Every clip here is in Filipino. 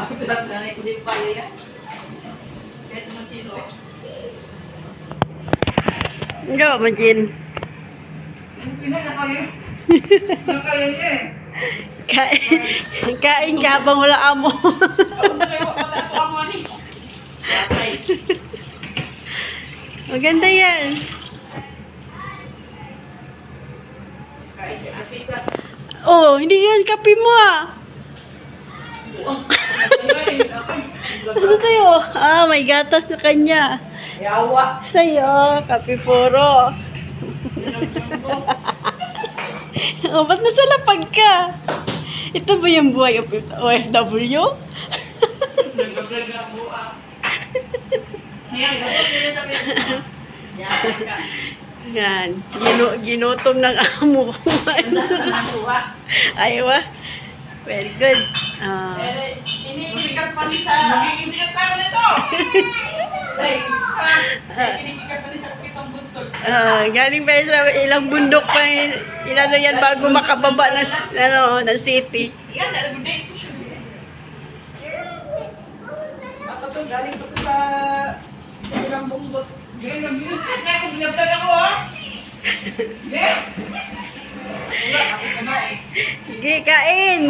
Sabi nanay ko din pa yan. Kahit naman sino eh. Hindi ba, Majin? Hindi na kami. Nakaya niya eh. Kain ka habang wala amo. Maganda yan. Oh, hindi yan kape mo ah. Ano sa'yo? Ah, may gatas na kanya. Yawa. Sa'yo, kape puro. Oh, ba't nasalapag ka? Ito ba yung buhay OFW? Nagbablog na po ah. Ayan, dapat nila sabi. Yawa ka. Yan. Ginutom ng amo ko. Aywa. Very good. Iniikat pa ni sa... Magiging pa rin ito! Iniikat pa ni sa pitong buntod. Galing pa yun sa ilang bundok pa ilan na yan bago makababa ng city. Yan, nalagunday ko siya. Ako to, galing pa to sa ilang bumbot. Galing na binut. Kaya kung binabdag ako ha? Hindi? Wala, tapos na na eh. Sige, kain!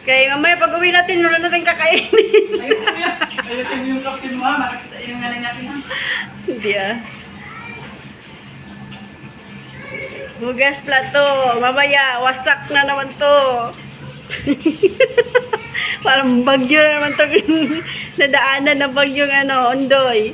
Kaya mamaya pag uwi natin, wala natin kakainin. Ayun ko yan. Ayun mo yung kapin mo ha. Makakita yung nanay natin ha. Hindi ah. Hugas plato. Mamaya, wasak na naman to. Parang bagyo na naman to. Nadaanan ng bagyong ondoy.